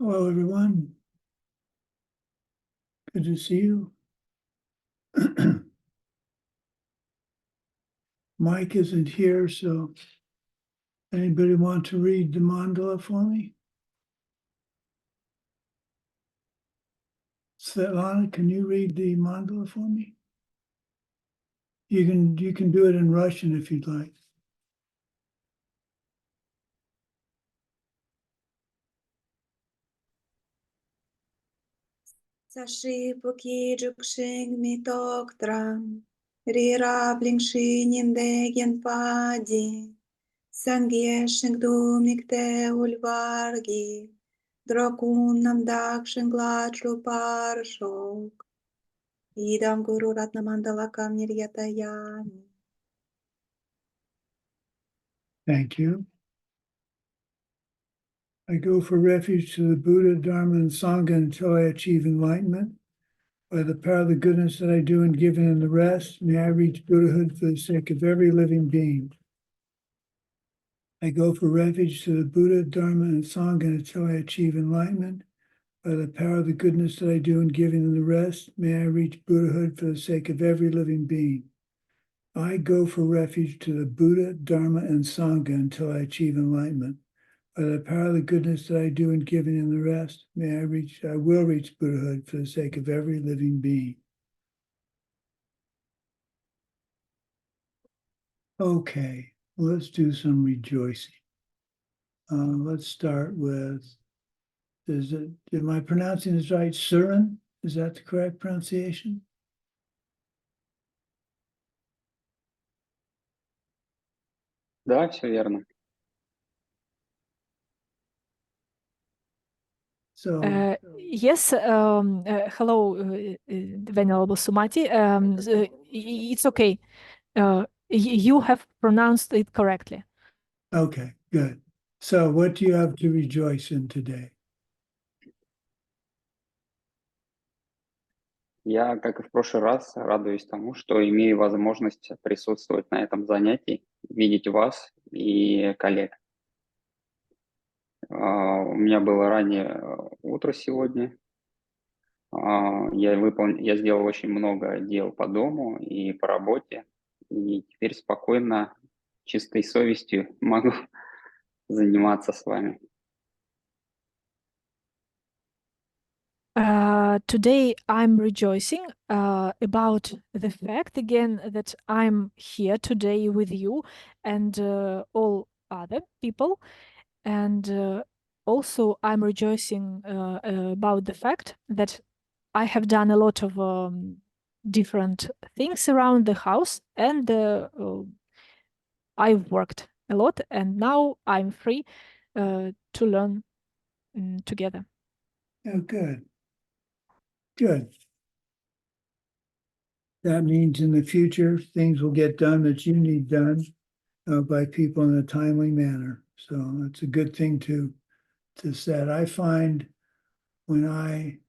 Hello, everyone. Good to see you. Mike isn't here, so anybody want to read the mandala for me? Svetlana, can you read the mandala for me? You can do it in Russian if you'd like. Sashipukhi jukshing mitoktram, rira blingshi nindegen padi, sangyeshing du mikte ulvargi, drokunam dakshing glatru parshok, idam guru ratnamandalakam niryatayami. Thank you. I go for refuge to the Buddha, Dharma, and Sangha until I achieve enlightenment. By the power of the goodness that I do in giving and the rest, may I reach Buddhahood for the sake of every living being. I go for refuge to the Buddha, Dharma, and Sangha until I achieve enlightenment. By the power of the goodness that I do in giving and the rest, may I reach Buddhahood for the sake of every living being. I go for refuge to the Buddha, Dharma, and Sangha until I achieve enlightenment. By the power of the goodness that I do in giving and the rest, I will reach Buddhahood for the sake of every living being. Okay, let's do some rejoicing. Let's start with, am I pronouncing this right? Surin? Is that the correct pronunciation? Да, все верно. So, Yes, hello, Venerable Sumati. It's okay. You have pronounced it correctly. okay, good. So what do you have to rejoice in today? Я, как и в прошлый раз, радуюсь тому, что имею возможность присутствовать на этом занятии, видеть вас и коллег. У меня было раннее утро сегодня. Я сделал очень много дел по дому и по работе, и теперь спокойно, чистой совестью могу заниматься с вами. Today I'm rejoicing about the fact again that I'm here today with you and all other people, and also I'm rejoicing about the fact that I have done a lot of different things around the house, and I've worked a lot, and now I'm free to learn together. Oh, good. Good. That means in the future, things will get done that you need done by people in a timely manner. So it's a good thing to set. I find when I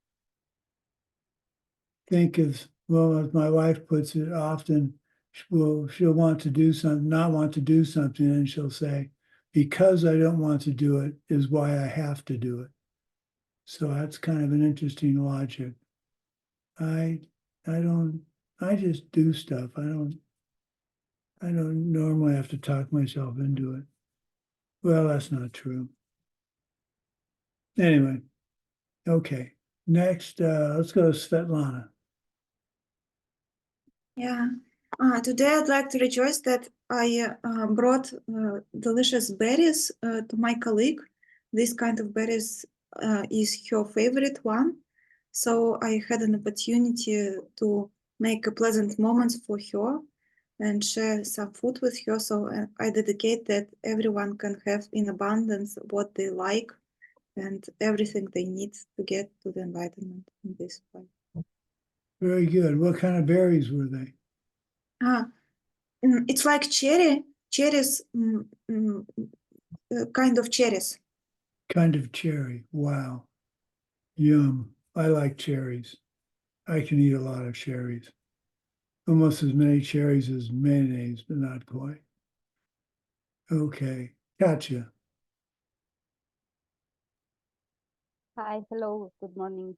think of, well, as my wife puts it often, she'll want to do something, not want to do something, and she'll say, because I don't want to do it is why I have to do it. So that's kind of an interesting logic. I just do stuff. I don't normally have to talk myself into it. Well, that's not true. Anyway, okay. Next, let's go to Svetlana. Yeah. Today I'd like to rejoice that I brought delicious berries to my colleague. This kind of berries is her favorite one. So I had an opportunity to make a pleasant moments for her and share some food with her. So I dedicate that everyone can have in abundance what they like and everything they need to get to the enlightenment in this way. Very good. What kind of berries were they? It's like cherries, kind of cherries. Kind of cherry. Wow. Yum. I like cherries. I can eat a lot of cherries. Almost as many cherries as mayonnaise, but not quite. Okay. Gotcha. Hi, hello, good morning.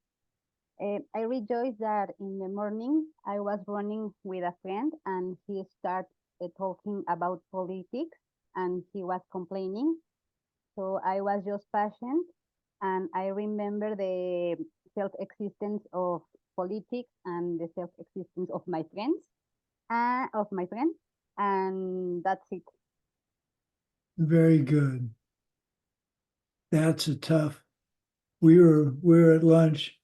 I rejoice that in the morning I was running with a friend and he started talking about politics and he was complaining. So I was just patient and I remember the self-existence of politics and the self-existence of my friends and of my friend, and that's it. Very good. That's a tough. We were at lunch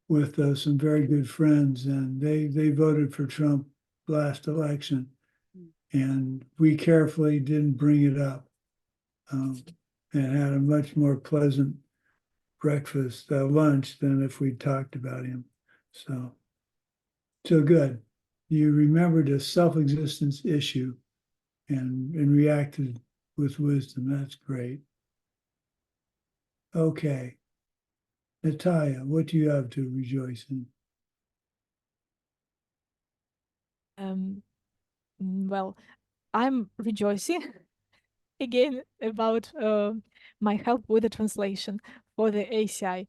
with some very good friends, and they voted for Trump last election, and we carefully didn't bring it up, and had a much more pleasant breakfast, lunch than if we talked about him. So good. You remembered a self-existence issue and reacted with wisdom. That's great. Okay. Natalia, what do you have to rejoice in? Well, I'm rejoicing again about my help with the translation for the ACI.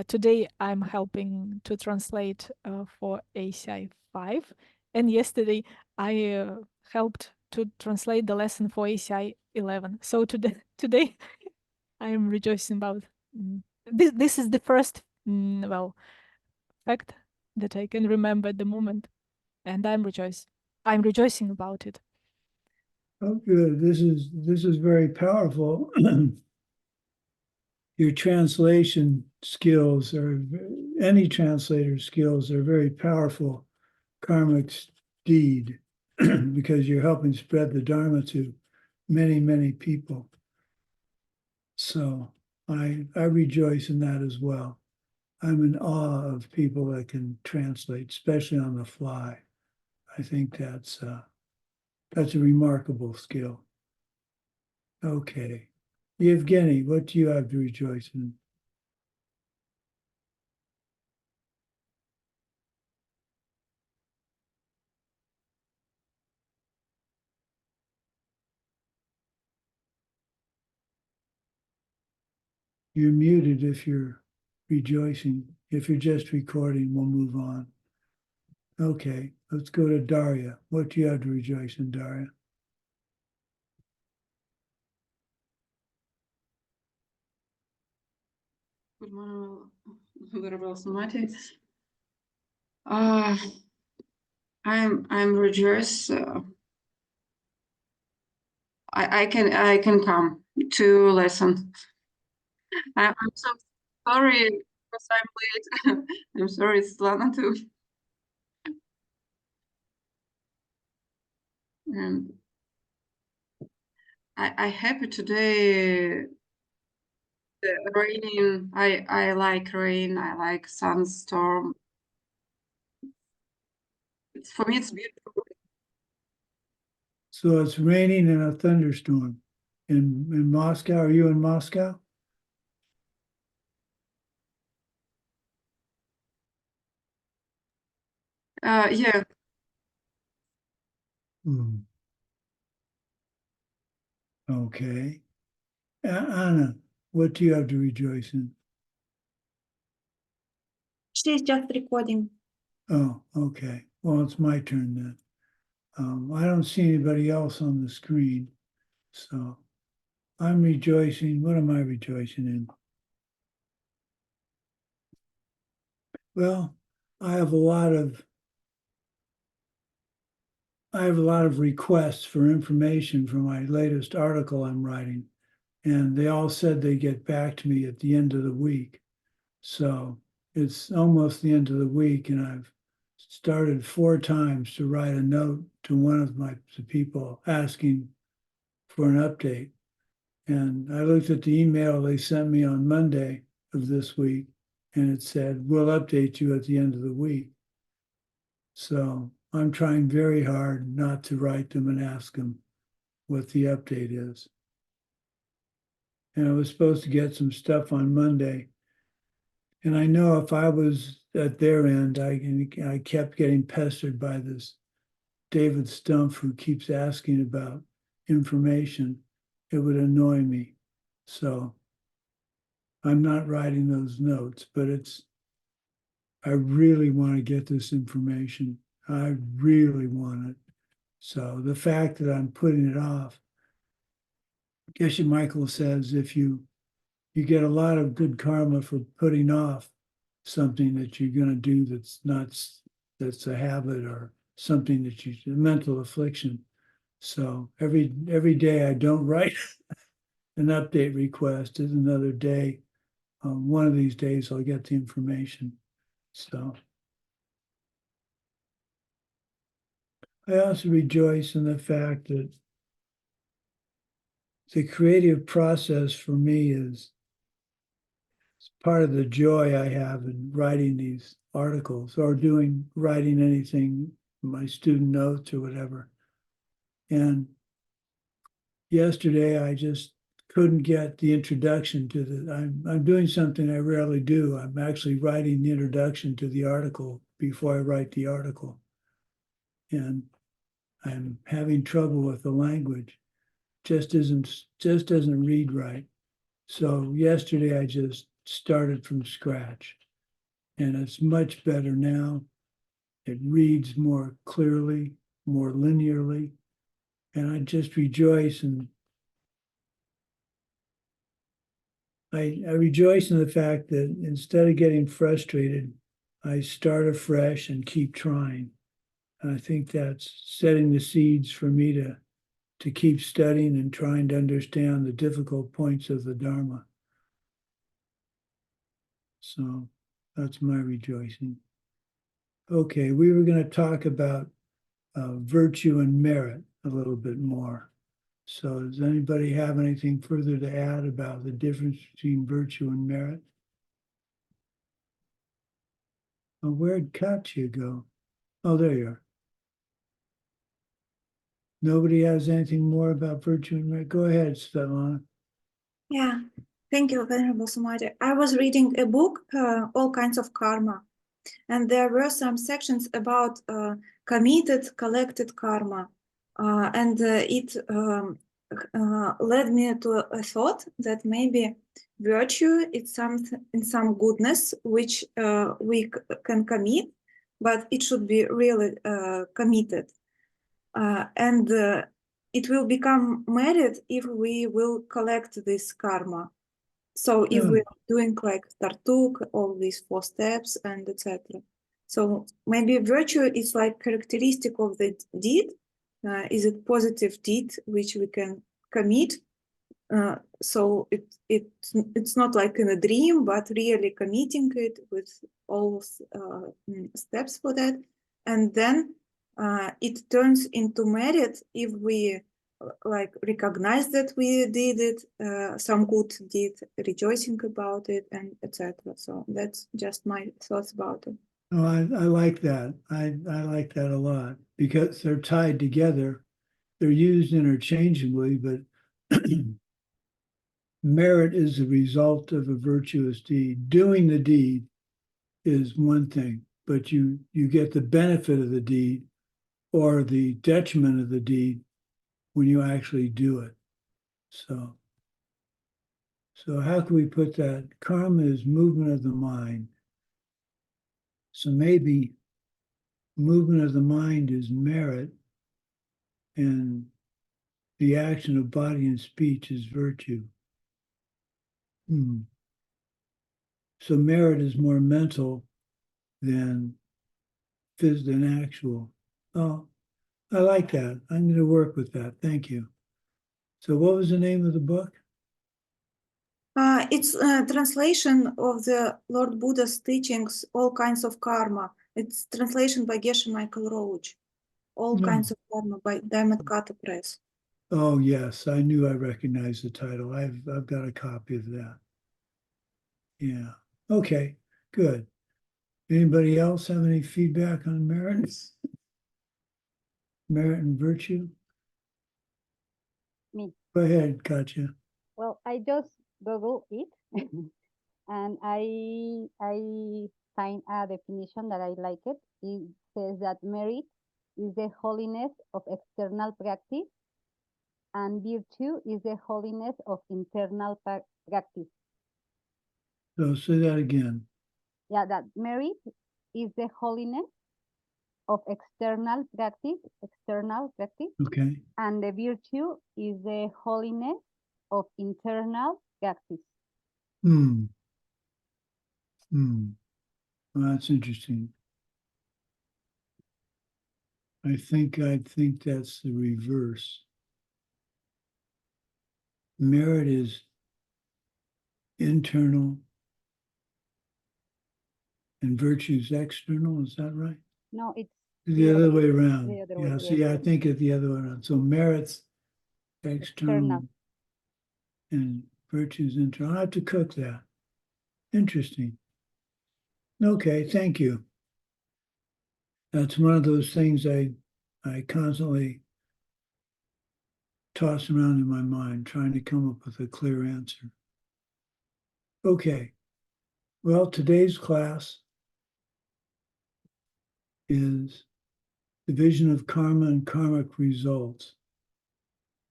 Today I'm helping to translate for ACI 5, and yesterday I helped to translate the lesson for ACI 11. So today I am rejoicing about this is the first fact that I can remember at the moment, and I'm rejoicing about it. Oh, good. This is very powerful. Your translation skills or any translator skills are very powerful karmic deed because you're helping spread the Dharma to many, many people. So I rejoice in that as well. I'm in awe of people that can translate, especially on the fly. I think that's a remarkable skill. Okay. Yevgeny, what do you have to rejoice in? You're muted if you're rejoicing. If you're just recording, we'll move on. Okay, let's go to Daria. What do you have to rejoice in, Daria? Good morning, Venerable Sumati. I'm rejoiced. I can come to lesson. I'm so sorry because I'm late. I'm sorry, it's Lana too. And I happy today. Raining. I like rain. I like sunstorm. For me, it's beautiful. So it's raining and a thunderstorm in Moscow. Are you in Moscow? Yeah. Hmm. Okay. Anna, what do you have to rejoice in? She's just recording. Oh, okay. Well, it's my turn then. I don't see anybody else on the screen, so I'm rejoicing. What am I rejoicing in? Well, I have a lot of requests for information for my latest article I'm writing, and they all said they get back to me at the end of the week. So it's almost the end of the week, and I've started 4 times to write a note to one of the people asking for an update. And I looked at the email they sent me on Monday of this week, and it said, "We'll update you at the end of the week." So I'm trying very hard not to write them and ask them what the update is. And I was supposed to get some stuff on Monday. And I know if I was at their end, I kept getting pestered by this David Stumpf who keeps asking about information. It would annoy me. So I'm not writing those notes, but I really want to get this information. I really want it. So the fact that I'm putting it off, Geshe Michael says, if you get a lot of good karma for putting off something that you're going to do that's a habit or something that a mental affliction. So every day I don't write an update request is another day. One of these days I'll get the information. So I also rejoice in the fact that the creative process for me is part of the joy I have in writing these articles or writing anything, my student notes or whatever. And yesterday I just couldn't get the introduction to I'm doing something I rarely do. I'm actually writing the introduction to the article before I write the article. And I'm having trouble with the language. Just doesn't read right. So yesterday I just started from scratch, and it's much better now. It reads more clearly, more linearly, and I just rejoice, and I rejoice in the fact that instead of getting frustrated, I start afresh and keep trying. And I think that's setting the seeds for me to keep studying and trying to understand the difficult points of the Dharma. So that's my rejoicing. Okay, we were going to talk about virtue and merit a little bit more. So does anybody have anything further to add about the difference between virtue and merit? Oh, where'd Katya go? Oh, there you are. Nobody has anything more about virtue and merit? Go ahead, Svetlana. Yeah, thank you, Venerable Sumati. I was reading a book, All Kinds of Karma, and there were some sections about committed, collected karma. And it led me to a thought that maybe virtue is some goodness which we can commit, but it should be really committed. And it will become merit if we will collect this karma. So if we're doing like Tartuk, all these 4 steps and etc. So maybe virtue is like characteristic of the deed. Is it positive deed which we can commit? So it's not like in a dream, but really committing it with all steps for that. And then it turns into merit if we like recognize that we did it, some good deed, rejoicing about it, and etc. So that's just my thoughts about it. Oh, I like that. I like that a lot because they're tied together. They're used interchangeably, but merit is the result of a virtuous deed. Doing the deed is one thing, but you get the benefit of the deed or the detriment of the deed when you actually do it. So how can we put that? Karma is movement of the mind. So maybe movement of the mind is merit, and the action of body and speech is virtue. So merit is more mental than actual. Oh, I like that. I'm going to work with that. Thank you. So what was the name of the book? It's a translation of the Lord Buddha's teachings, All Kinds of Karma. It's translation by Geshe Michael Roach. All Kinds of Karma by Diamond Cutter Press. Oh yes, I knew I recognized the title. I've got a copy of that. Yeah. Okay, good. Anybody else have any feedback on merit? Merit and virtue? Me. Go ahead, Katya. Well, I just Google it and I find a definition that I like it. It says that merit is the holiness of external practice and virtue is the holiness of internal practice. So say that again. Yeah, that merit is the holiness of external practice, Okay. and the virtue is the holiness of internal practice. Hmm. Hmm. Well, that's interesting. I think that's the reverse. Merit is internal and virtue is external. Is that right? No, it's The other way around. the other way, Yeah, yes. see, I think it's the other way around. So merit's external and virtue's internal. I have to cook that. Interesting. Okay, thank you. That's one of those things I constantly toss around in my mind, trying to come up with a clear answer. Okay. Well, today's class is division of karma and karmic results.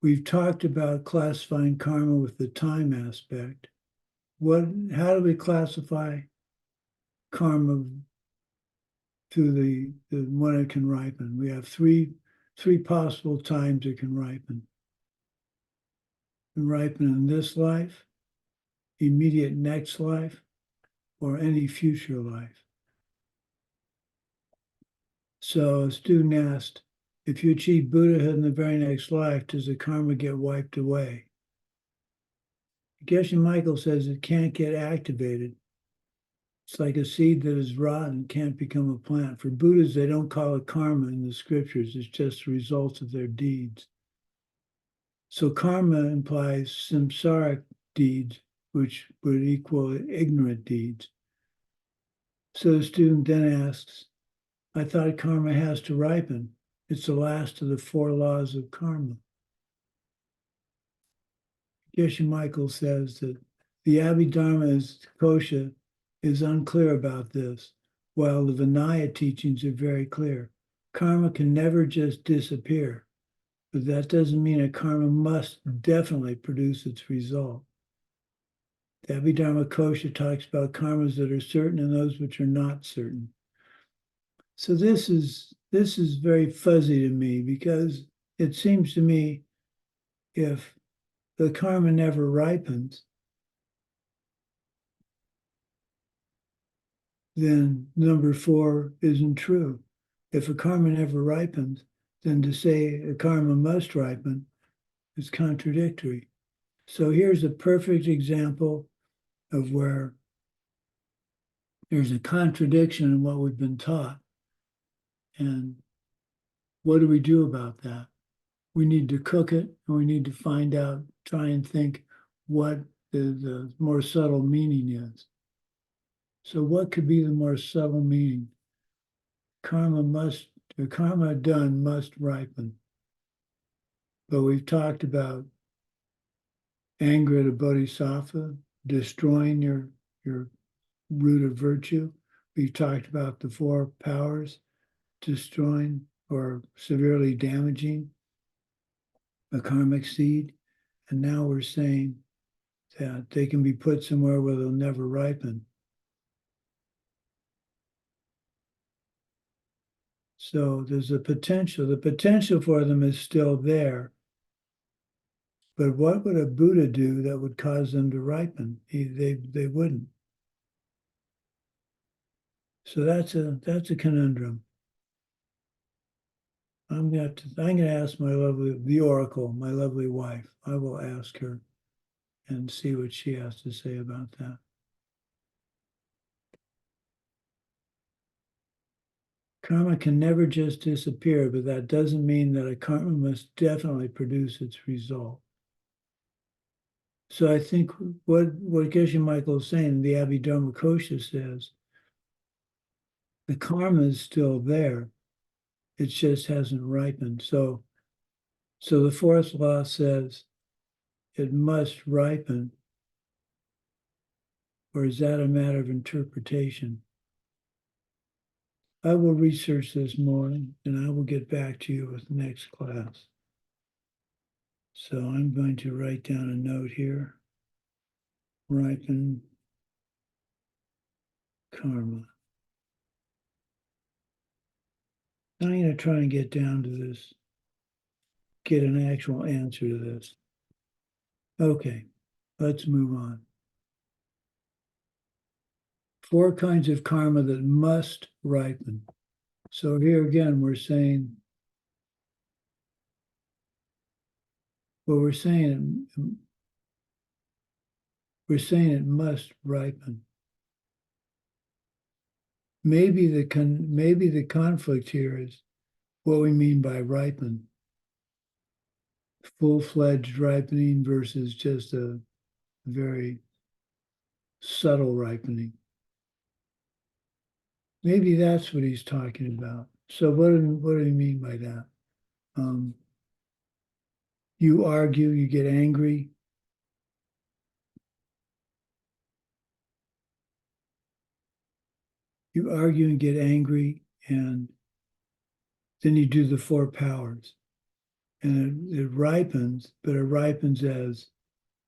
We've talked about classifying karma with the time aspect. How do we classify karma to the when it can ripen? We have three possible times it can ripen. It can ripen in this life, immediate next life, or any future life. So a student asked, if you achieve Buddhahood in the very next life, does the karma get wiped away? Geshe Michael says it can't get activated. It's like a seed that is rotten, can't become a plant. For Buddhists, they don't call it karma in the scriptures. It's just the results of their deeds. So karma implies samsaric deeds, which would equal ignorant deeds. So the student then asks, I thought karma has to ripen. It's the last of the 4 laws of karma. Geshe Michael says that the Abhidharma kosha is unclear about this, while the Vinaya teachings are very clear. Karma can never just disappear, but that doesn't mean a karma must definitely produce its result. The Abhidharma kosha talks about karmas that are certain and those which are not certain. So this is very fuzzy to me, because it seems to me if the karma never ripens, then number 4 isn't true. If a karma never ripens, then to say a karma must ripen is contradictory. So here's a perfect example of where there's a contradiction in what we've been taught. And what do we do about that? We need to cook it, and we need to find out, try and think what the more subtle meaning is. So what could be the more subtle meaning? The karma done must ripen. But we've talked about anger at a bodhisattva, destroying your root of virtue. We've talked about the 4 powers, destroying or severely damaging a karmic seed. And now we're saying that they can be put somewhere where they'll never ripen. So there's a potential. The potential for them is still there. But what would a Buddha do that would cause them to ripen? They wouldn't. So that's a conundrum. I'm gonna ask the oracle, my lovely wife. I will ask her and see what she has to say about that. Karma can never just disappear, but that doesn't mean that a karma must definitely produce its result. So I think what Geshe Michael is saying, the Abhidharma kosha says, the karma is still there. It just hasn't ripened. So the 4th law says it must ripen. Or is that a matter of interpretation? I will research this more, and I will get back to you with the next class. So I'm going to write down a note here. Ripen karma. I'm going to try and get down to this, get an actual answer to this. Okay, let's move on. 4 kinds of karma that must ripen. So here again, we're saying, well, we're saying it must ripen. Maybe the conflict here is what we mean by ripen. Full-fledged ripening versus just a very subtle ripening. Maybe that's what he's talking about. So what do you mean by that? You argue, you get angry. You argue and get angry, and then you do the 4 powers. And it ripens, but it ripens as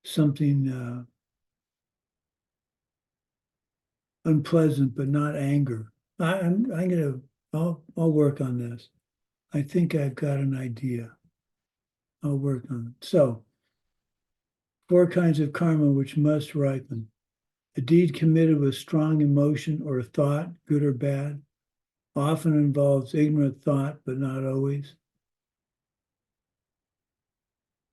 something unpleasant, but not anger. I'll work on this. I think I've got an idea. I'll work on it. So, 4 kinds of karma which must ripen. A deed committed with strong emotion or thought, good or bad, often involves ignorant thought, but not always.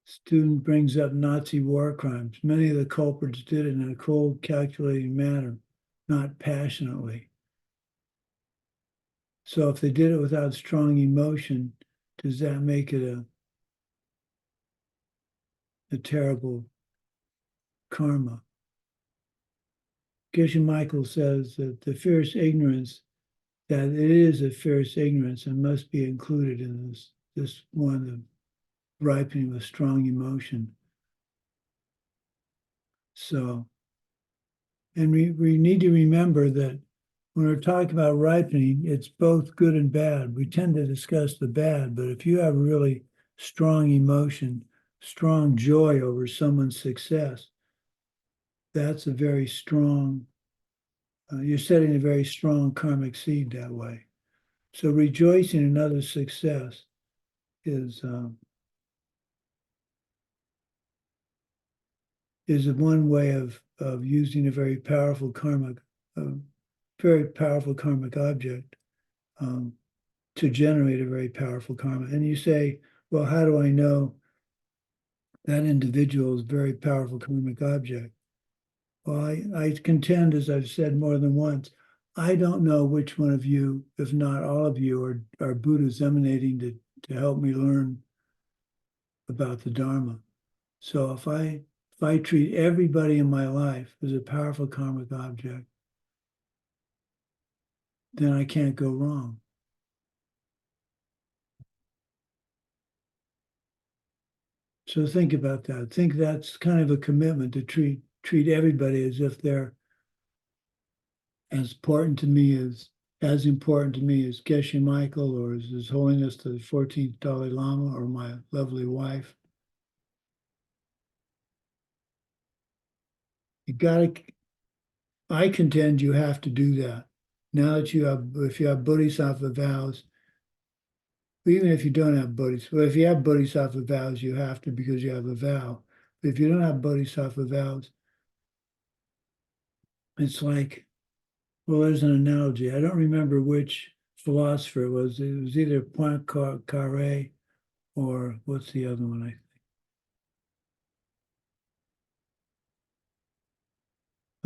Student brings up Nazi war crimes. Many of the culprits did it in a cold, calculating manner, not passionately. So if they did it without strong emotion, does that make it a terrible karma? Geshe Michael says that the fierce ignorance, that it is a fierce ignorance and must be included in this one of ripening with strong emotion. So, and we need to remember that when we're talking about ripening, it's both good and bad. We tend to discuss the bad, but if you have really strong emotion, strong joy over someone's success, that's a very strong, you're setting a very strong karmic seed that way. So rejoicing in others' success is one way of using a very powerful karmic object to generate a very powerful karma. And you say, well, how do I know that individual is a very powerful karmic object? Well, I contend, as I've said more than once, I don't know which one of you, if not all of you, are Buddhas emanating to help me learn about the Dharma. So if I treat everybody in my life as a powerful karmic object, then I can't go wrong. So think about that. Think that's kind of a commitment to treat everybody as if they're as important to me as Geshe Michael or as His Holiness the 14th Dalai Lama or my lovely wife. I contend you have to do that. Now that if you have Bodhisattva vows, even if you don't have Bodhisattva, well, if you have Bodhisattva vows, you have to because you have a vow. But if you don't have Bodhisattva vows, it's like, well, there's an analogy. I don't remember which philosopher it was. It was either Poincaré or what's the other one, I think.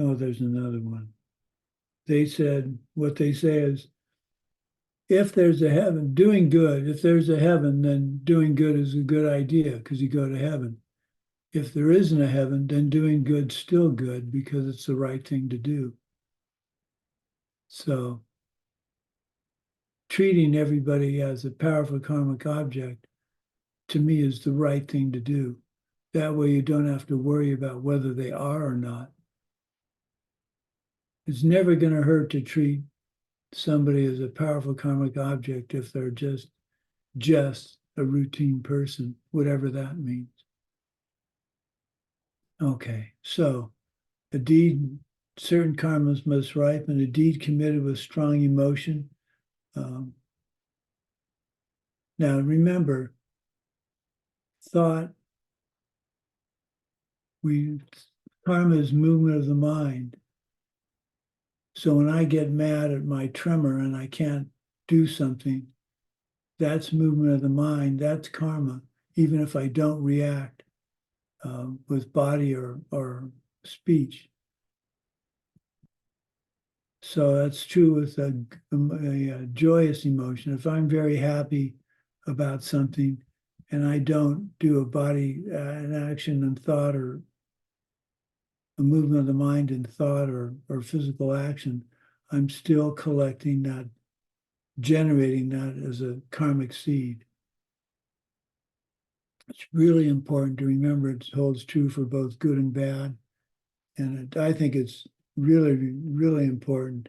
Oh, there's another one. They said, what they say is, if there's a heaven, doing good, if there's a heaven, then doing good is a good idea because you go to heaven. If there isn't a heaven, then doing good's still good because it's the right thing to do. So treating everybody as a powerful karmic object, to me, is the right thing to do. That way you don't have to worry about whether they are or not. It's never going to hurt to treat somebody as a powerful karmic object if they're just a routine person, whatever that means. Okay, so a deed certain karmas must ripen, a deed committed with strong emotion. Now remember, thought, karma is movement of the mind. So when I get mad at my tremor and I can't do something, that's movement of the mind, that's karma, even if I don't react with body or speech. So that's true with a joyous emotion. If I'm very happy about something and I don't do a body, an action and thought, or a movement of the mind and thought, or physical action, I'm still collecting that, generating that as a karmic seed. It's really important to remember it holds true for both good and bad. And I think it's really, really important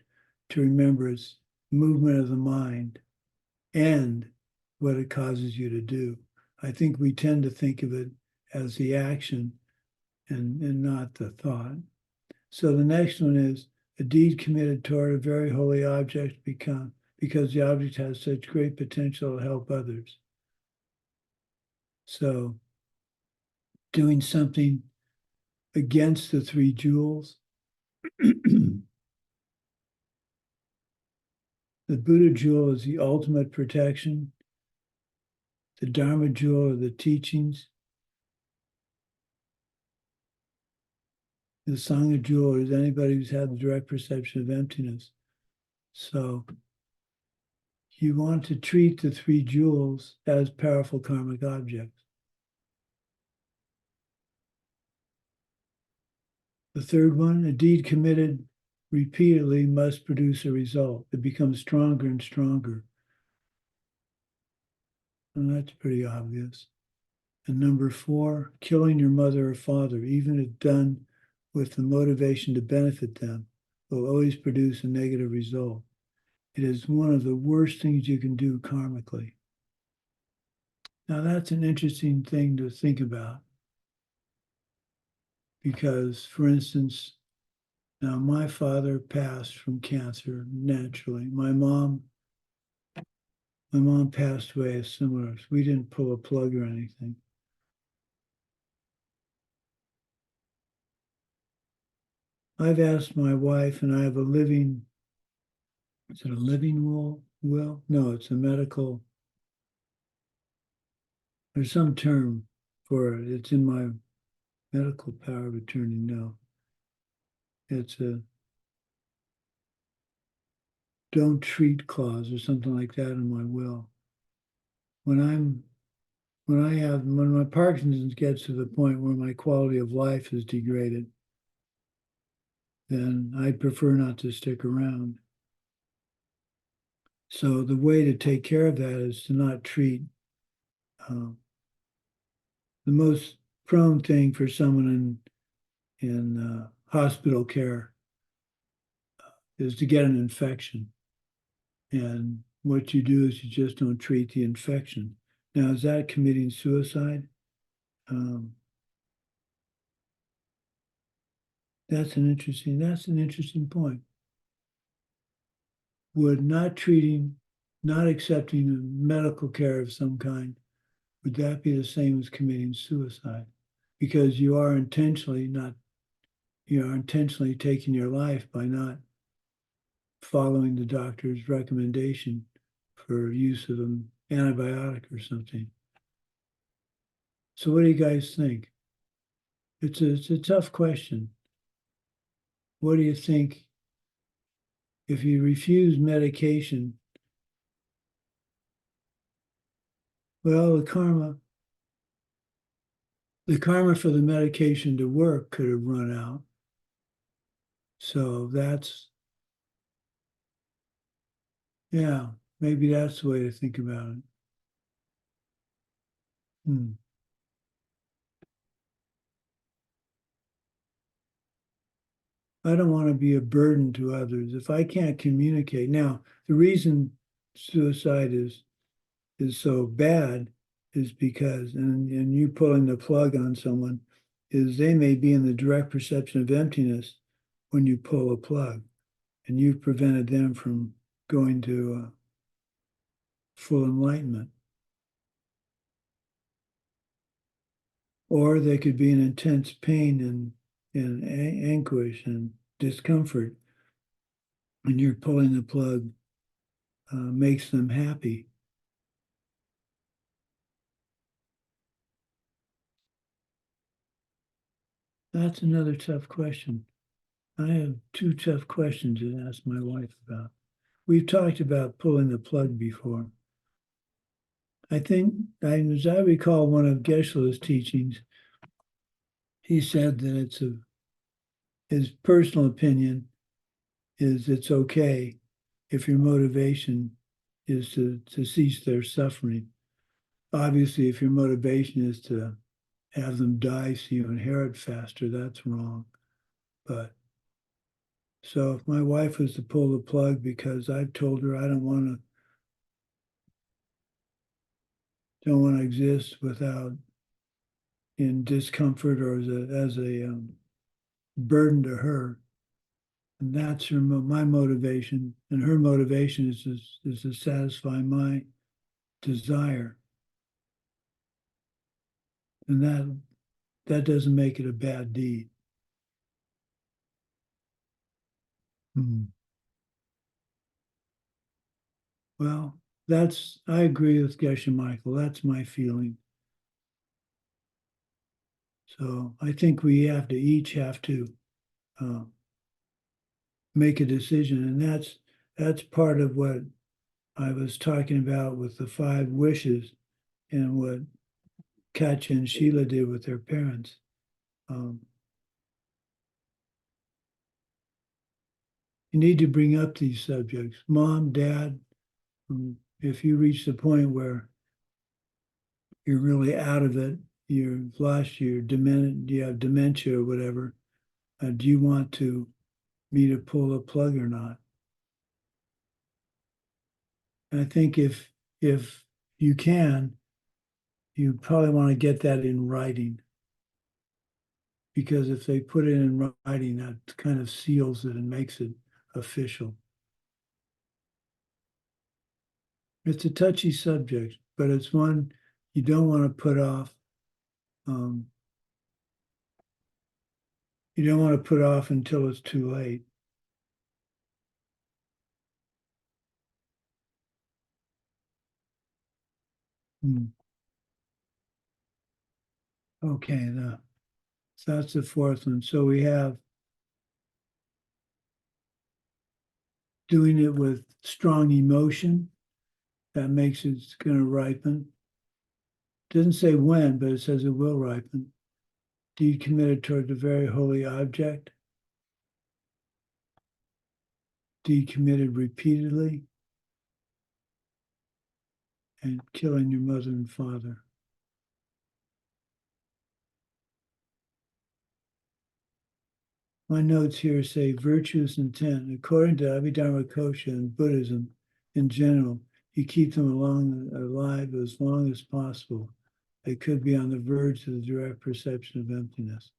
to remember it's movement of the mind and what it causes you to do. I think we tend to think of it as the action and not the thought. So the next one is a deed committed toward a very holy object because the object has such great potential to help others. So doing something against the three jewels. The Buddha jewel is the ultimate protection. The Dharma jewel are the teachings. The Sangha jewel is anybody who's had the direct perception of emptiness. So you want to treat the three jewels as powerful karmic objects. The third one, a deed committed repeatedly must produce a result. It becomes stronger and stronger. And that's pretty obvious. And number 4, killing your mother or father, even if done with the motivation to benefit them, will always produce a negative result. It is one of the worst things you can do karmically. Now that's an interesting thing to think about. Because, for instance, now my father passed from cancer naturally. My mom passed away as similar. We didn't pull a plug or anything. I've asked my wife, and I have a living, is it a living will? No, it's a medical, there's some term for it. It's in my medical power of attorney, no. It's a don't treat clause or something like that in my will. When my Parkinson's gets to the point where my quality of life is degraded, then I prefer not to stick around. So the way to take care of that is to not treat. The most prone thing for someone in hospital care is to get an infection. And what you do is you just don't treat the infection. Now, is that committing suicide? That's an interesting point. Would not accepting medical care of some kind, would that be the same as committing suicide? Because you are intentionally taking your life by not following the doctor's recommendation for use of an antibiotic or something. So what do you guys think? It's a tough question. What do you think if you refuse medication? Well, the karma for the medication to work could have run out. So maybe that's the way to think about it. I don't want to be a burden to others. If I can't communicate. Now, the reason suicide is so bad is because, and you pulling the plug on someone, is they may be in the direct perception of emptiness, when you pull a plug, and you've prevented them from going to full enlightenment. Or they could be in intense pain and anguish and discomfort, and you're pulling the plug makes them happy. That's another tough question. I have two tough questions to ask my wife about. We've talked about pulling the plug before. I think, as I recall one of Geshe's teachings, he said that his personal opinion is it's okay if your motivation is to cease their suffering. Obviously, if your motivation is to have them die so you inherit faster, that's wrong. But so if my wife was to pull the plug because I've told her I don't want to exist without in discomfort or as a burden to her, and that's my motivation, and her motivation is to satisfy my desire, and that doesn't make it a bad deed. Well, I agree with Geshe Michael. That's my feeling. So I think we each have to make a decision, and that's part of what I was talking about with the 5 wishes and what Katya and Sheila did with their parents. You need to bring up these subjects. Mom, Dad, if you reach the point where you're really out of it, you've lost you have dementia or whatever, do you want me to pull a plug or not? And I think if you can, you probably want to get that in writing. Because if they put it in writing, that kind of seals it and makes it official. It's a touchy subject, but it's one you don't want to put off. You don't want to put off until it's too late. Okay, so that's the 4th one. So we have doing it with strong emotion. That makes it's going to ripen. Doesn't say when, but it says it will ripen. Deed committed toward the very holy object. Deed committed repeatedly. And killing your mother and father. My notes here say virtuous intent. According to Abhidharma Kosha and Buddhism in general, you keep them alive as long as possible. They could be on the verge of the direct perception of emptiness.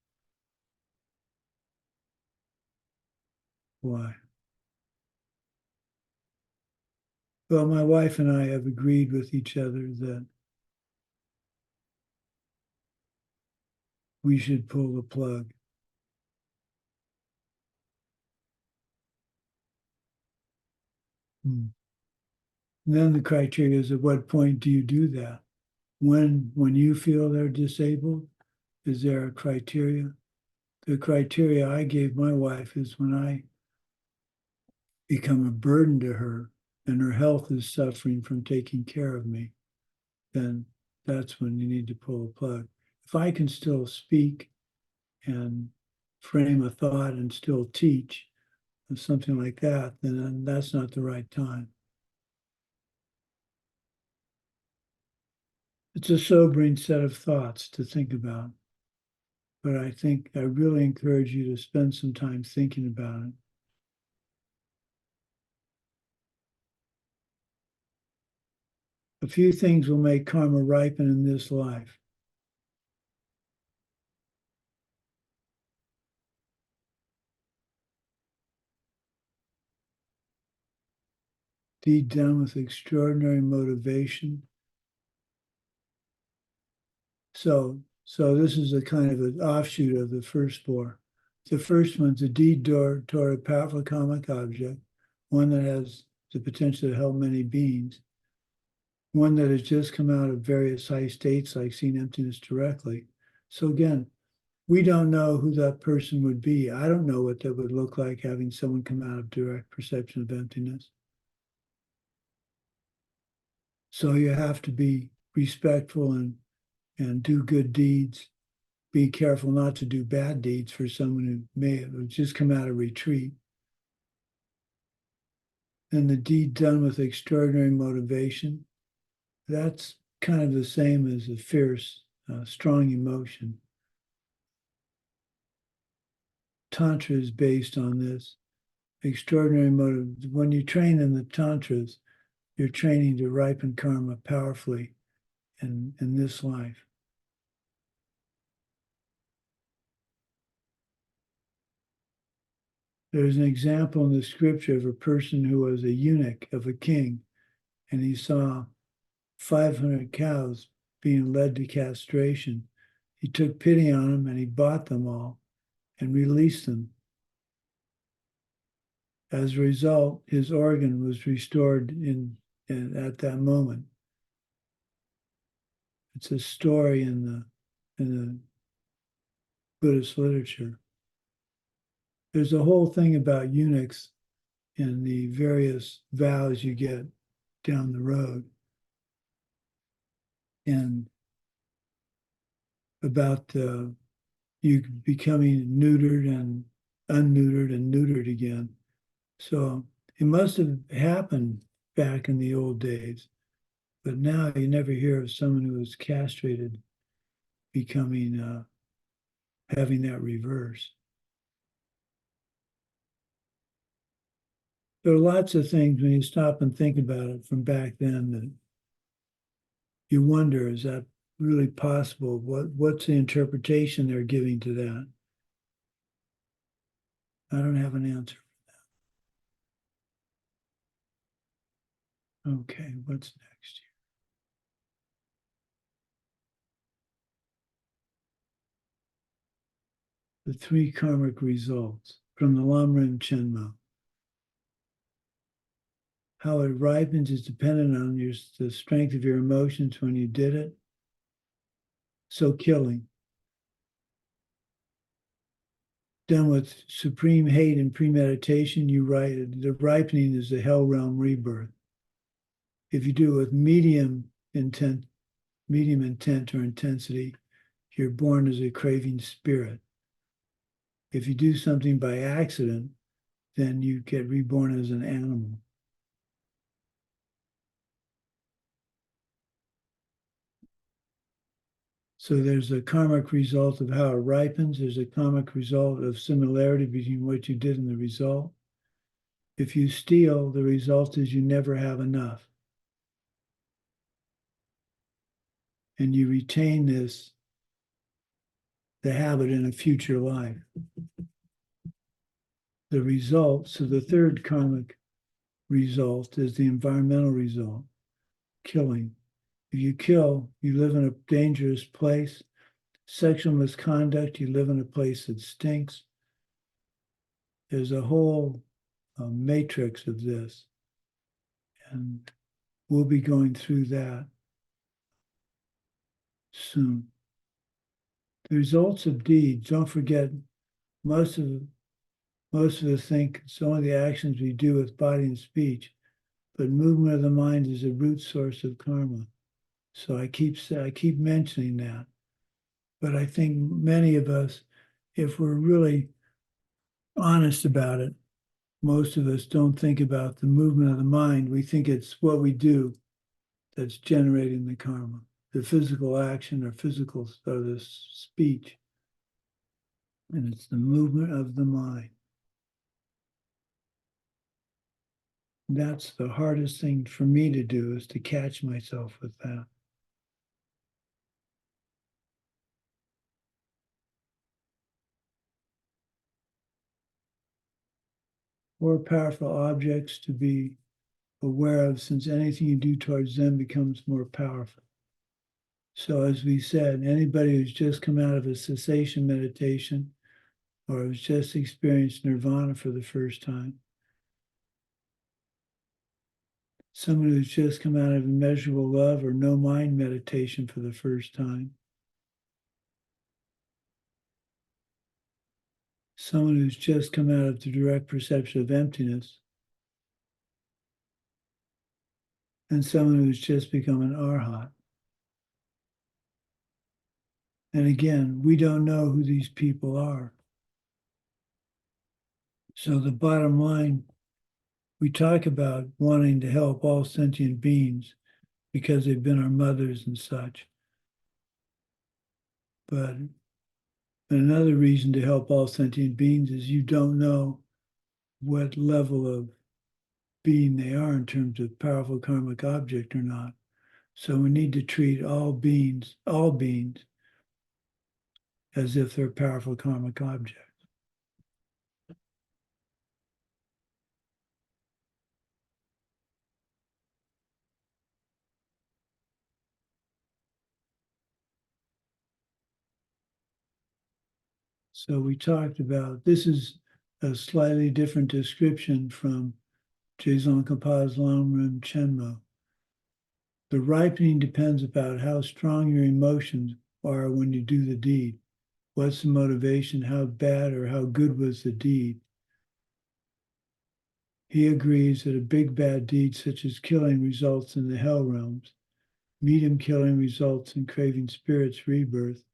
Why? Well, my wife and I have agreed with each other that we should pull the plug. And then the criteria is, at what point do you do that? When you feel they're disabled, is there a criteria? The criteria I gave my wife is when I become a burden to her and her health is suffering from taking care of me, then that's when you need to pull a plug. If I can still speak and frame a thought and still teach or something like that, then that's not the right time. It's a sobering set of thoughts to think about. But I think I really encourage you to spend some time thinking about it. A few things will make karma ripen in this life. deed done with extraordinary motivation. So this is a kind of an offshoot of the first four. The first one's a deed toward a powerful karmic object, one that has the potential to help many beings, one that has just come out of various high states like seeing emptiness directly. So again, we don't know who that person would be. I don't know what that would look like having someone come out of direct perception of emptiness. So you have to be respectful and do good deeds. Be careful not to do bad deeds for someone who may have just come out of retreat. And the deed done with extraordinary motivation, that's kind of the same as a fierce, strong emotion. Tantra is based on this extraordinary motive. When you train in the Tantras, you're training to ripen karma powerfully in this life. There's an example in the scripture of a person who was a eunuch of a king, and he saw 500 cows being led to castration. He took pity on them and he bought them all and released them. As a result, his organ was restored at that moment. It's a story in the Buddhist literature. There's a whole thing about eunuchs and the various vows you get down the road, and about you becoming neutered and unneutered and neutered again. So it must have happened back in the old days, but now you never hear of someone who was castrated becoming having that reverse. There are lots of things when you stop and think about it from back then that you wonder, is that really possible? What's the interpretation they're giving to that? I don't have an answer for that. Okay, what's next here? The three karmic results from the Lamrim Chenmo. How it ripens is dependent on the strength of your emotions when you did it. So killing. Done with supreme hate and premeditation, the ripening is the hell realm rebirth. If you do it with medium intent or intensity, you're born as a craving spirit. If you do something by accident, then you get reborn as an animal. So there's a karmic result of how it ripens. There's a karmic result of similarity between what you did and the result. If you steal, the result is you never have enough. And you retain the habit in a future life. The result, so the third karmic result is the environmental result, killing. If you kill, you live in a dangerous place. Sexual misconduct, you live in a place that stinks. There's a whole matrix of this. And we'll be going through that soon. The results of deeds, don't forget, most of us think it's only the actions we do with body and speech, but movement of the mind is a root source of karma. So I keep mentioning that. But I think many of us, if we're really honest about it, most of us don't think about the movement of the mind. We think it's what we do that's generating the karma, the physical action or the speech. And it's the movement of the mind. That's the hardest thing for me to do, is to catch myself with that. Or powerful objects to be aware of, since anything you do towards them becomes more powerful. So as we said, anybody who's just come out of a cessation meditation or has just experienced nirvana for the first time, someone who's just come out of immeasurable love or no mind meditation for the first time, someone who's just come out of the direct perception of emptiness, and someone who's just become an arhat. And again, we don't know who these people are. So the bottom line, we talk about wanting to help all sentient beings because they've been our mothers and such. But another reason to help all sentient beings is you don't know what level of being they are in terms of powerful karmic object or not. So we need to treat all beings, as if they're powerful karmic objects. So we talked about, this is a slightly different description from Tsongkhapa's Longren Chenmo. The ripening depends about how strong your emotions are when you do the deed. What's the motivation? How bad or how good was the deed? He agrees that a big bad deed such as killing results in the hell realms. Medium killing results in craving spirits rebirth,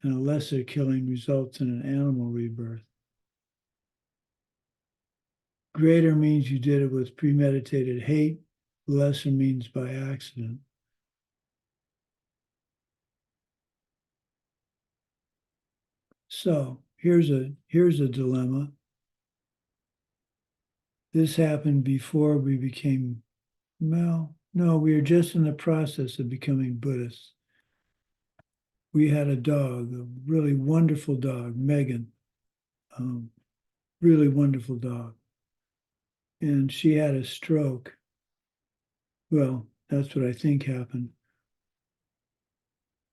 and a lesser killing results in an animal rebirth. Greater means you did it with premeditated hate, lesser means by accident. So here's a dilemma. This happened before we became, well, no, we were just in the process of becoming Buddhists. We had a dog, a really wonderful dog, Megan, really wonderful dog. And she had a stroke. Well, that's what I think happened.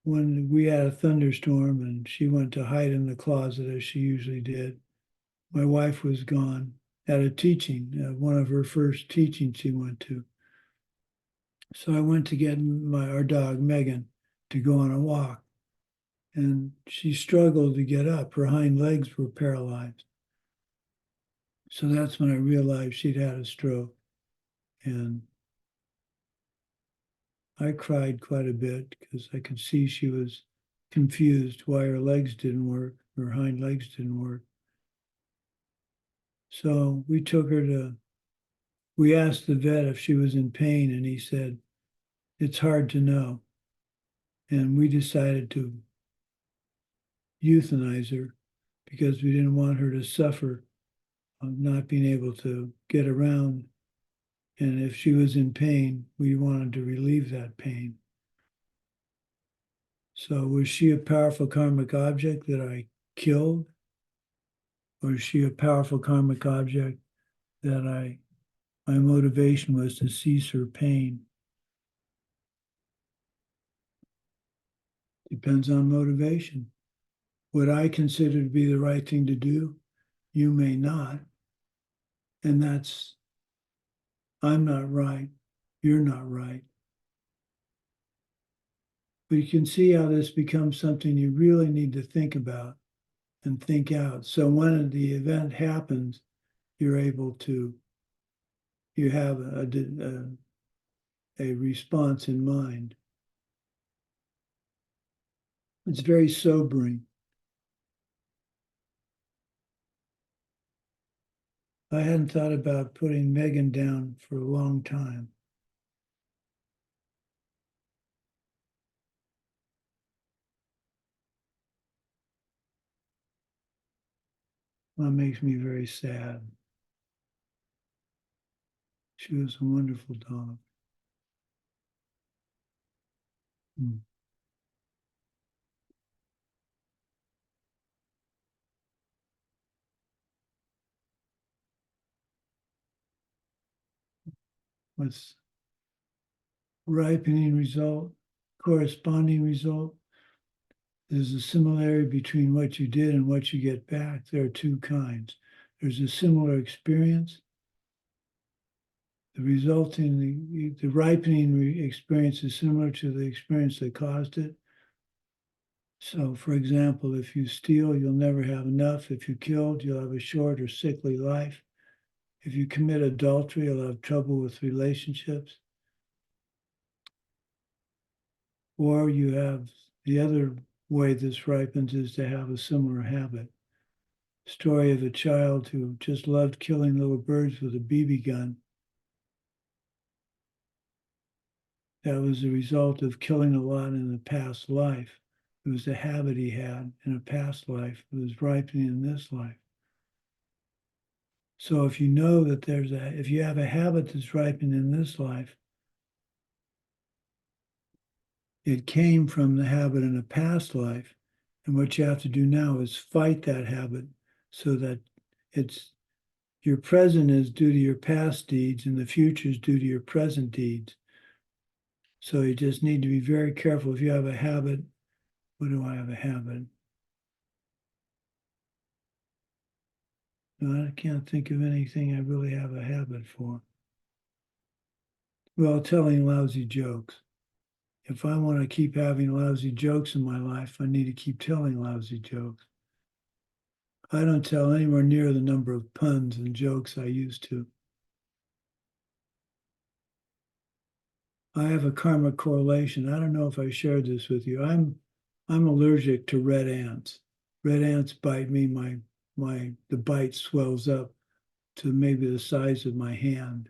When we had a thunderstorm and she went to hide in the closet as she usually did, my wife was gone at a teaching, one of her first teachings she went to. So I went to get our dog, Megan, to go on a walk. And she struggled to get up. Her hind legs were paralyzed. So that's when I realized she'd had a stroke. And I cried quite a bit because I could see she was confused why her legs didn't work, her hind legs didn't work. So we asked the vet if she was in pain, and he said, it's hard to know. And we decided to euthanize her because we didn't want her to suffer of not being able to get around. And if she was in pain, we wanted to relieve that pain. So was she a powerful karmic object that I killed? Or is she a powerful karmic object that my motivation was to cease her pain? Depends on motivation. What I consider to be the right thing to do, you may not. And I'm not right, you're not right. But you can see how this becomes something you really need to think about and think out. So when the event happens, you have a response in mind. It's very sobering. I hadn't thought about putting Megan down for a long time. That makes me very sad. She was a wonderful dog. what's ripening result, corresponding result. There's a similarity between what you did and what you get back. There are two kinds. There's a similar experience. The resulting, the ripening experience is similar to the experience that caused it. So, for example, if you steal, you'll never have enough. If you killed, you'll have a short or sickly life. If you commit adultery, you'll have trouble with relationships. Or you have the other way this ripens is to have a similar habit. Story of a child who just loved killing little birds with a BB gun. That was a result of killing a lot in a past life. It was a habit he had in a past life. It was ripening in this life. So if you know that if you have a habit that's ripening in this life, it came from the habit in a past life. And what you have to do now is fight that habit so that your present is due to your past deeds and the future is due to your present deeds. So you just need to be very careful. If you have a habit, what do I have a habit? No, I can't think of anything I really have a habit for. Well, telling lousy jokes. If I want to keep having lousy jokes in my life, I need to keep telling lousy jokes. I don't tell anywhere near the number of puns and jokes I used to. I have a karmic correlation. I don't know if I shared this with you. I'm allergic to red ants. Red ants bite me. The bite swells up to maybe the size of my hand.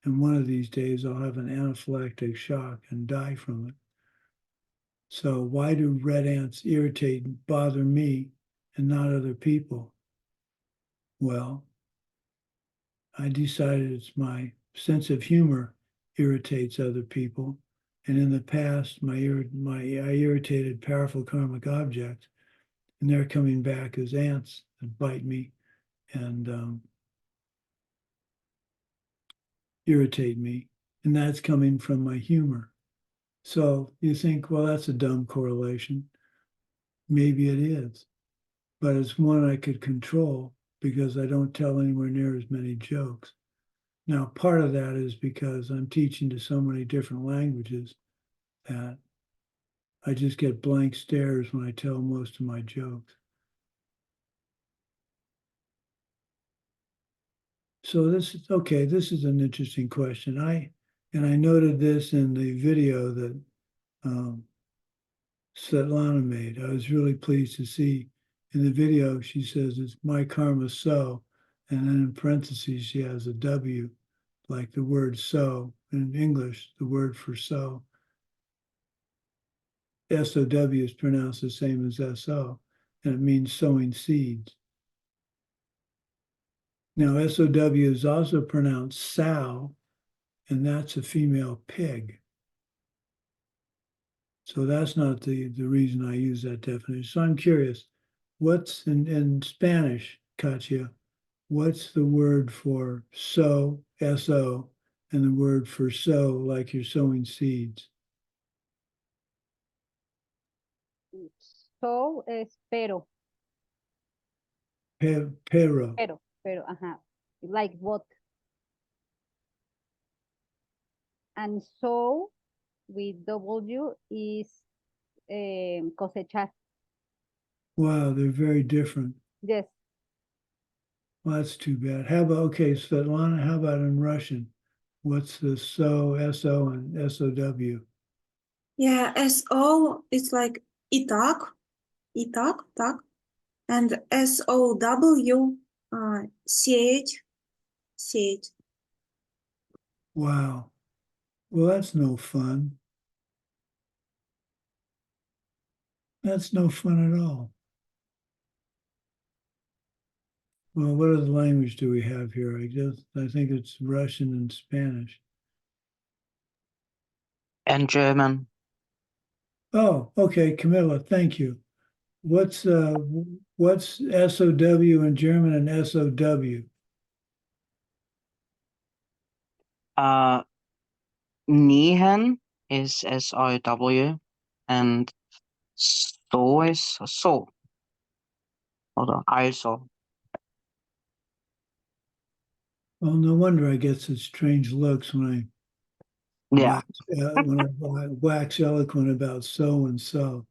And one of these days I'll have an anaphylactic shock and die from it. So why do red ants irritate and bother me and not other people? Well, I decided it's my sense of humor irritates other people. And in the past, I irritated powerful karmic objects, and they're coming back as ants that bite me and irritate me. And that's coming from my humor. So you think, well, that's a dumb correlation. Maybe it is, but it's one I could control because I don't tell anywhere near as many jokes. Now, part of that is because I'm teaching to so many different languages that I just get blank stares when I tell most of my jokes. So this is an interesting question. I noted this in the video that Svetlana made. I was really pleased to see in the video, she says, it's my karma so, and then in parentheses, she has a W, like the word so. In English, the word for so. S-O-W is pronounced the same as S-O, and it means sowing seeds. Now, S-O-W is also pronounced sow, and that's a female pig. So that's not the reason I use that definition. So I'm curious, what's in Spanish, Katya, what's the word for sow, S-O, and the word for sow, like you're sowing seeds? So pero. Pero. Pero, like what? And so with W is cosechar. Wow, they're very different. Yes. Well, that's too bad. How about, okay, Svetlana, how about in Russian? What's the so, S-O, and S-O-W? Yeah, SO it's like itak, tak, and SOW, сеять. Wow. Well, that's no fun. That's no fun at all. Well, what other language do we have here? I think it's Russian and Spanish. And German. Oh, okay, Camilla, thank you. What's SOW in German and SOW? Nihan is SIW, and so is so. Hold on, ISO. Well, no wonder I get such strange looks when Yeah. when I wax eloquent about so and so.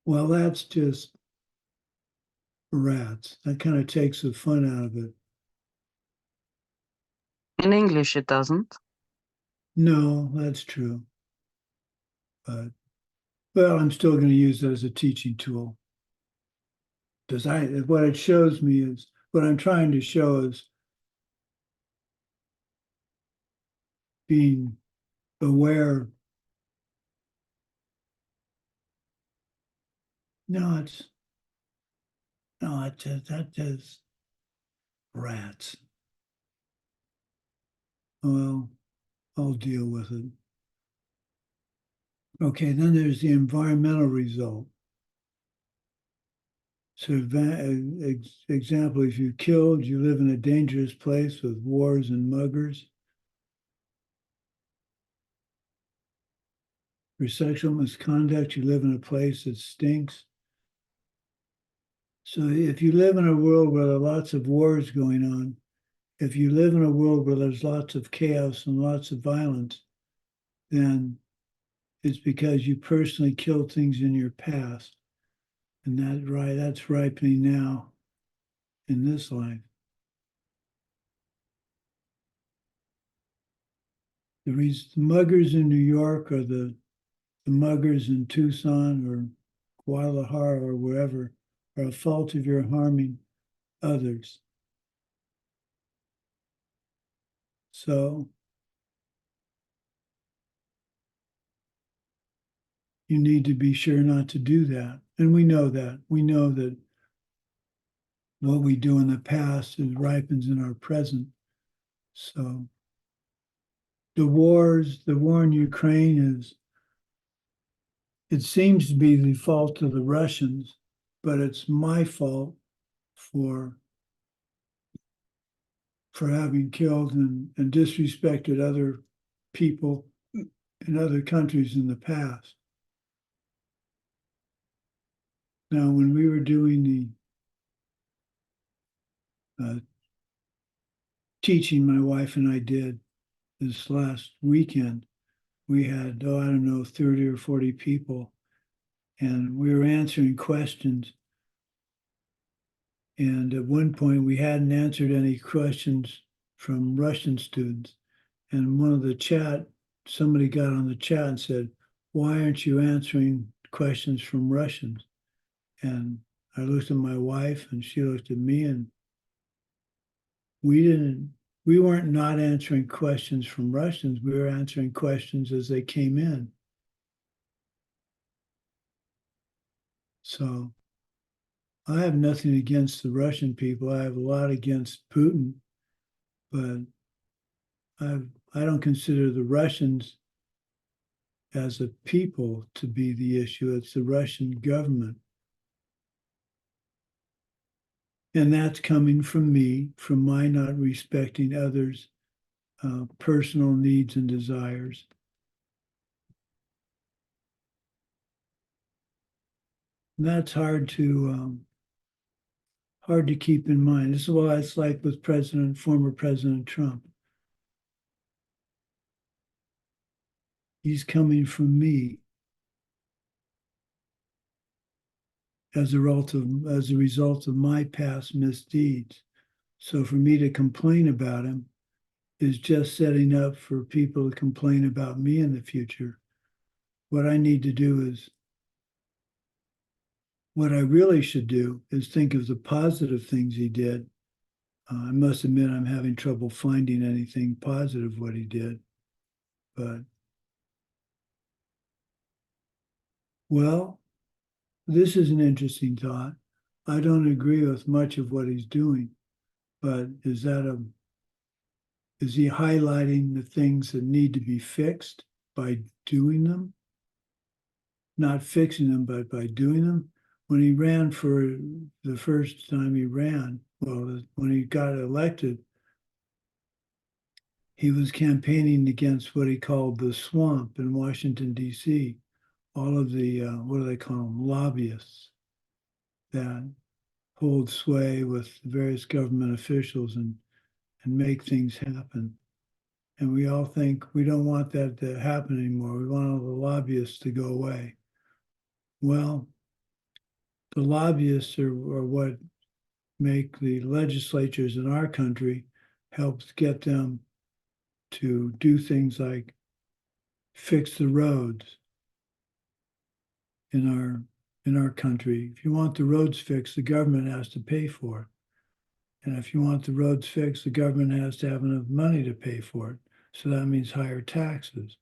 Well, that's just rats. That kind of takes the fun out of it. In English, it doesn't. No, that's true. But, well, I'm still going to use it as a teaching tool. Because what it shows me is, what I'm trying to show is being aware. No, that does rats. Well, I'll deal with it. Okay, then there's the environmental result. So, example, if you killed, you live in a dangerous place with wars and muggers. For sexual misconduct, you live in a place that stinks. So if you live in a world where there are lots of wars going on, if you live in a world where there's lots of chaos and lots of violence, then it's because you personally killed things in your past. And that's ripening now in this life. The muggers in New York or the muggers in Tucson or Guadalajara or wherever are a fault of your harming others. So you need to be sure not to do that. And we know that. We know that what we do in the past ripens in our present. So the war in Ukraine it seems to be the fault of the Russians, but it's my fault for having killed and disrespected other people in other countries in the past. Now, when we were doing the teaching my wife and I did this last weekend, we had, I don't know, 30 or 40 people, and we were answering questions. And at one point, we hadn't answered any questions from Russian students. And one of the chat, somebody got on the chat and said, "Why aren't you answering questions from Russians?" And I looked at my wife and she looked at me, and we weren't not answering questions from Russians. We were answering questions as they came in. So I have nothing against the Russian people. I have a lot against Putin, but I don't consider the Russians as a people to be the issue. It's the Russian government. And that's coming from me, from my not respecting others' personal needs and desires. And that's hard to keep in mind. This is what it's like with former President Trump. He's coming from me as a result of my past misdeeds. So for me to complain about him is just setting up for people to complain about me in the future. What I need to do is, what I really should do is think of the positive things he did. I must admit I'm having trouble finding anything positive what he did. But, well, this is an interesting thought. I don't agree with much of what he's doing, but is he highlighting the things that need to be fixed by doing them? Not fixing them, but by doing them? When he ran for the first time he ran, well, when he got elected, he was campaigning against what he called the swamp in Washington, D.C., all of the, what do they call them, lobbyists that hold sway with various government officials and make things happen. And we all think we don't want that to happen anymore. We want all the lobbyists to go away. Well, the lobbyists are what make the legislatures in our country, helps get them to do things like fix the roads in our country. If you want the roads fixed, the government has to pay for it. And if you want the roads fixed, the government has to have enough money to pay for it. So that means higher taxes.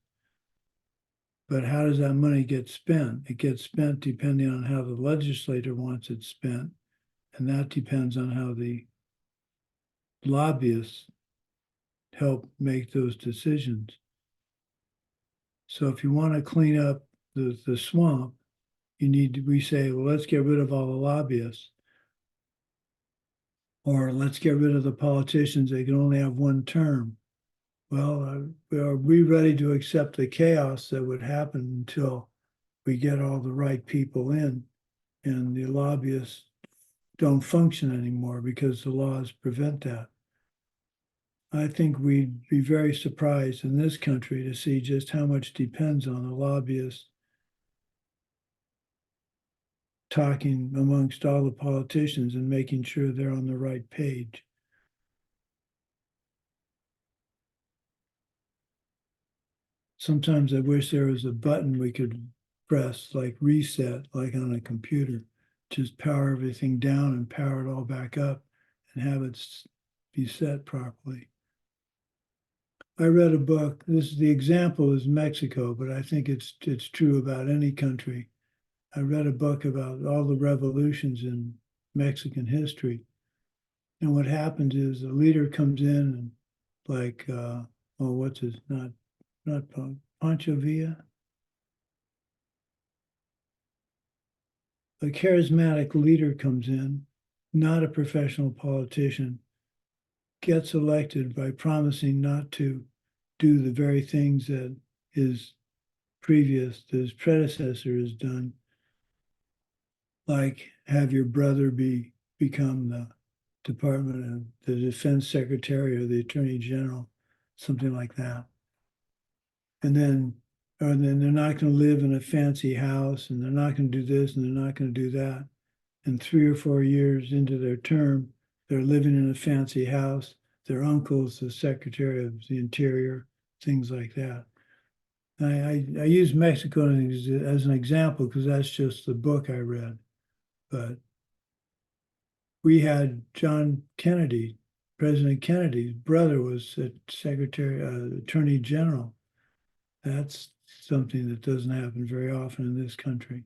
But how does that money get spent? It gets spent depending on how the legislator wants it spent. And that depends on how the lobbyists help make those decisions. So if you want to clean up the swamp, we say, well, let's get rid of all the lobbyists. Or let's get rid of the politicians. They can only have one term. Well, are we ready to accept the chaos that would happen until we get all the right people in and the lobbyists don't function anymore because the laws prevent that? I think we'd be very surprised in this country to see just how much depends on the lobbyists talking amongst all the politicians and making sure they're on the right page. Sometimes I wish there was a button we could press, like reset, like on a computer, just power everything down and power it all back up and have it be set properly. I read a book, the example is Mexico, but I think it's true about any country. I read a book about all the revolutions in Mexican history. And what happens is the leader comes in and like, what's his, not Pancho Villa? A charismatic leader comes in, not a professional politician, gets elected by promising not to do the very things that his predecessor has done, like have your brother become the the defense secretary or the attorney general, something like that. And then they're not going to live in a fancy house, and they're not going to do this, and they're not going to do that. And 3 or 4 years into their term, they're living in a fancy house. Their uncle's the Secretary of the Interior, things like that. I use Mexico as an example because that's just the book I read. But we had John Kennedy, President Kennedy's brother was a Attorney General. That's something that doesn't happen very often in this country.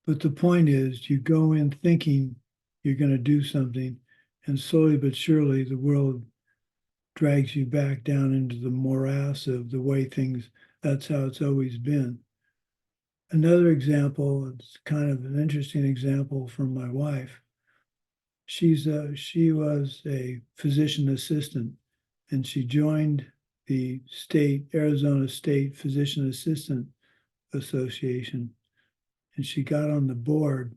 But the point is, you go in thinking you're going to do something, and slowly but surely the world drags you back down into the morass of the way things, that's how it's always been. Another example, it's kind of an interesting example from my wife. She was a physician assistant, and she joined the Arizona State Physician Assistant Association, and she got on the board.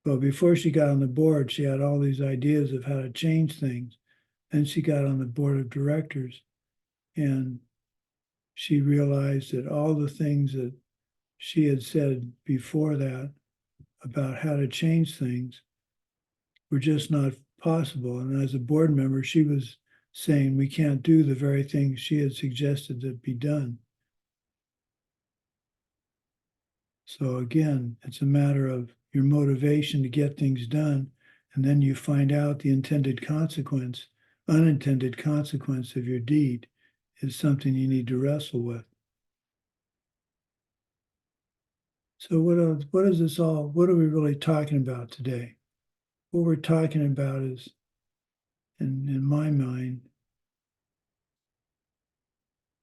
But before she got on the board, she had all these ideas of how to change things. Then she got on the board of directors, and she realized that all the things that she had said before that about how to change things were just not possible. And as a board member, she was saying we can't do the very things she had suggested that be done. So again, it's a matter of your motivation to get things done, and then you find out the unintended consequence of your deed is something you need to wrestle with. So what is this all? What are we really talking about today? What we're talking about is, in my mind,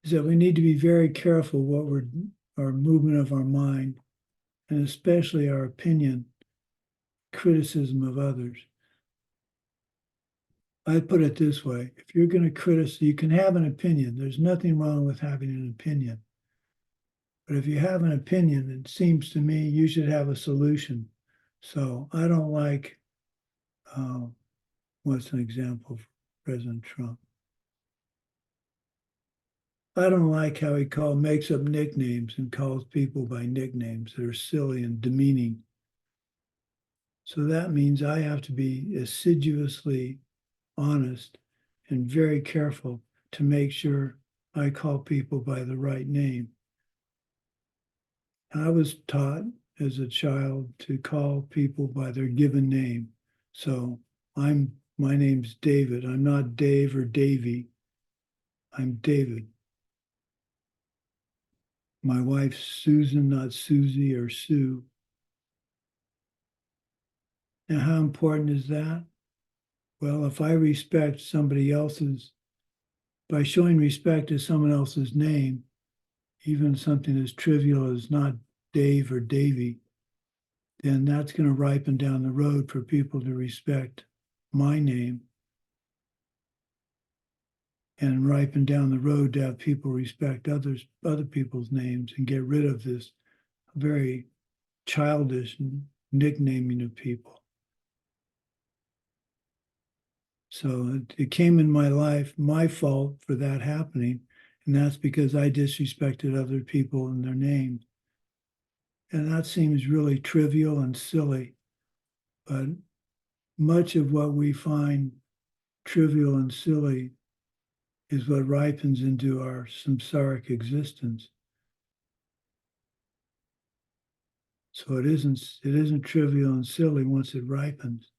is that we need to be very careful what our movement of our mind, and especially our opinion, criticism of others. I put it this way, if you're going to criticize, you can have an opinion. There's nothing wrong with having an opinion. But if you have an opinion, it seems to me you should have a solution. So I don't like, what's an example for President Trump? I don't like how he makes up nicknames and calls people by nicknames that are silly and demeaning. So that means I have to be assiduously honest and very careful to make sure I call people by the right name. I was taught as a child to call people by their given name. So my name's David. I'm not Dave or Davy. I'm David. My wife's Susan, not Susie or Sue. Now, how important is that? Well, if I respect somebody else's, by showing respect to someone else's name, even something as trivial as not Dave or Davy, then that's going to ripen down the road for people to respect my name, and ripen down the road to have people respect other people's names and get rid of this very childish nicknaming of people. So it came in my life, my fault for that happening, and that's because I disrespected other people and their names. And that seems really trivial and silly, but much of what we find trivial and silly is what ripens into our samsaric existence. So it isn't trivial and silly once it ripens.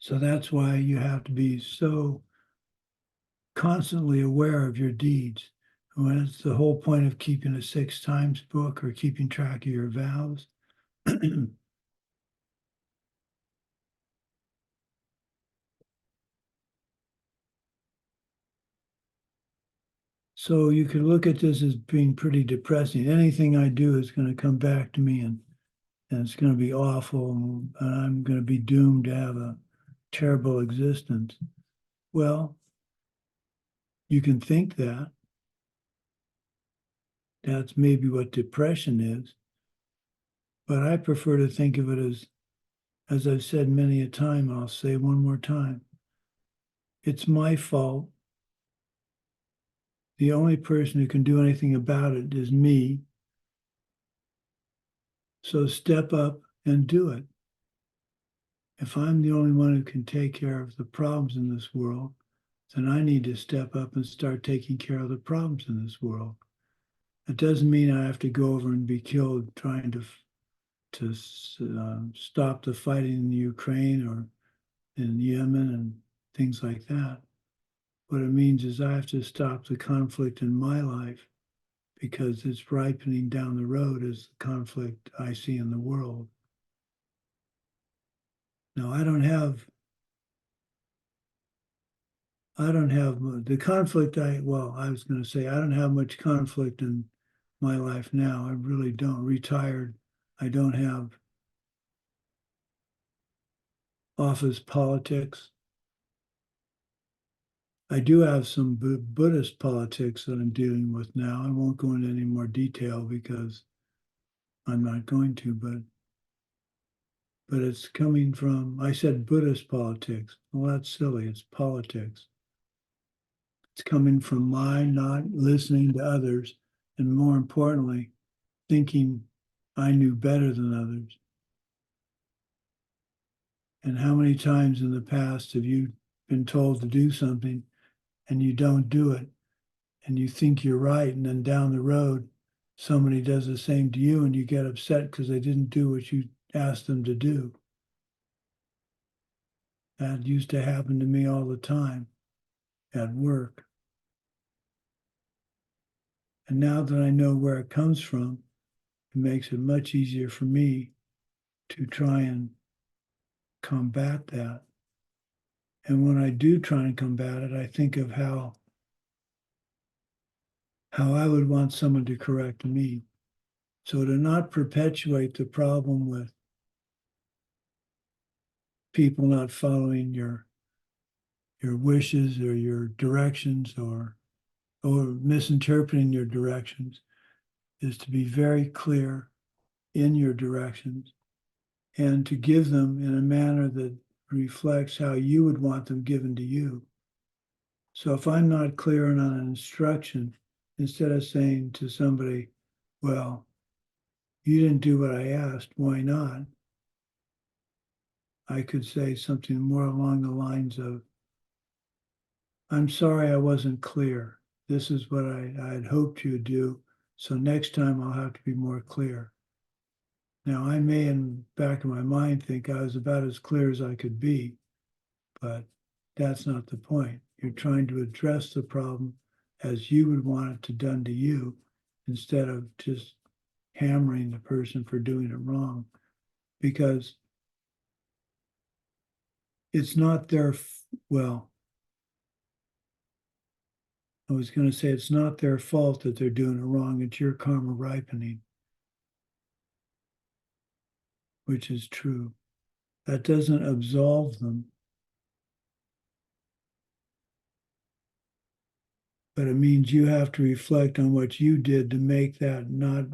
So that's why you have to be so constantly aware of your deeds. And it's the whole point of keeping a 6 times book or keeping track of your vows. So you could look at this as being pretty depressing. Anything I do is going to come back to me and it's going to be awful, and I'm going to be doomed to have a terrible existence. Well, you can think that. That's maybe what depression is. But I prefer to think of it as I've said many a time, I'll say one more time. It's my fault. The only person who can do anything about it is me. So step up and do it. If I'm the only one who can take care of the problems in this world, then I need to step up and start taking care of the problems in this world. It doesn't mean I have to go over and be killed trying to stop the fighting in the Ukraine or in Yemen and things like that. What it means is I have to stop the conflict in my life because it's ripening down the road as the conflict I see in the world. Now, I don't have the conflict I was going to say, I don't have much conflict in my life now. I really don't. Retired. I don't have office politics. I do have some Buddhist politics that I'm dealing with now. I won't go into any more detail because I'm not going to, but it's coming from, I said Buddhist politics. Well, that's silly. It's politics. It's coming from my not listening to others, and more importantly, thinking I knew better than others. And how many times in the past have you been told to do something and you don't do it and you think you're right, and then down the road somebody does the same to you and you get upset because they didn't do what you asked them to do? That used to happen to me all the time at work. And now that I know where it comes from, it makes it much easier for me to try and combat that. And when I do try and combat it, I think of how I would want someone to correct me. So to not perpetuate the problem with people not following your your wishes or your directions or misinterpreting your directions, is to be very clear in your directions and to give them in a manner that reflects how you would want them given to you. So if I'm not clear on an instruction, instead of saying to somebody, well, you didn't do what I asked, why not? I could say something more along the lines of, I'm sorry I wasn't clear. This is what I had hoped you would do. So next time I'll have to be more clear. Now, I may in the back of my mind think I was about as clear as I could be, but that's not the point. You're trying to address the problem as you would want it to done to you, instead of just hammering the person for doing it wrong, because it's not their, well, I was going to say it's not their fault that they're doing it wrong. It's your karma ripening, which is true. That doesn't absolve them, but it means you have to reflect on what you did to make that not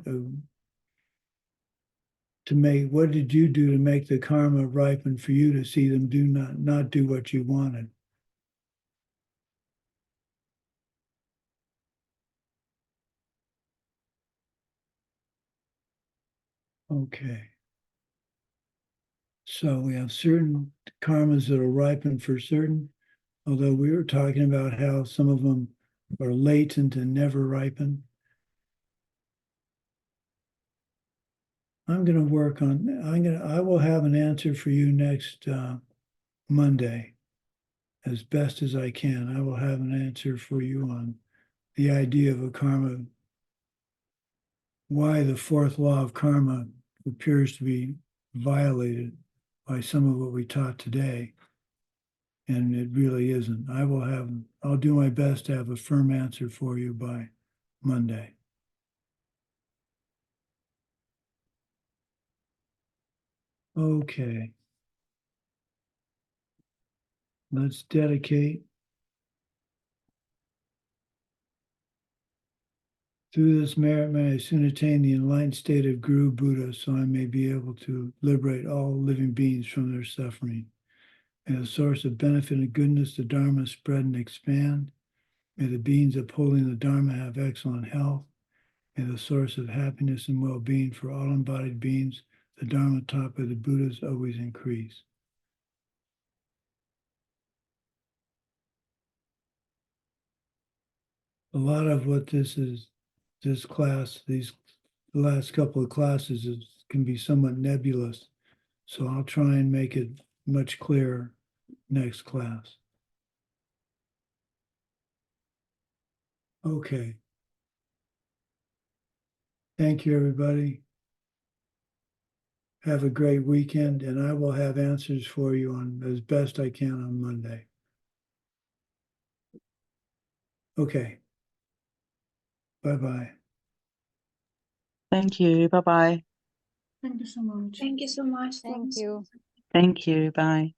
to make, what did you do to make the karma ripen for you to see them do not do what you wanted? Okay. So we have certain karmas that will ripen for certain, although we were talking about how some of them are latent and never ripen. I'm going to work on, I will have an answer for you next Monday as best as I can. I will have an answer for you on the idea of a karma, why the fourth law of karma appears to be violated by some of what we taught today. And it really isn't. I'll do my best to have a firm answer for you by Monday. Okay. Let's dedicate. Through this merit, may I soon attain the enlightened state of Guru Buddha, so I may be able to liberate all living beings from their suffering. May the source of benefit and goodness, the Dharma, spread and expand. May the beings upholding the Dharma have excellent health. May the source of happiness and well-being for all embodied beings, the Dharma taught by the Buddhas, always increase. A lot of what this class, the last couple of classes can be somewhat nebulous. So I'll try and make it much clearer next class. Okay. Thank you, everybody. Have a great weekend, and I will have answers for you on as best I can on Monday. Okay. Bye-bye. Thank you. Bye-bye. Thank you so much. Thank you so much. Thank you. Thank you. Bye.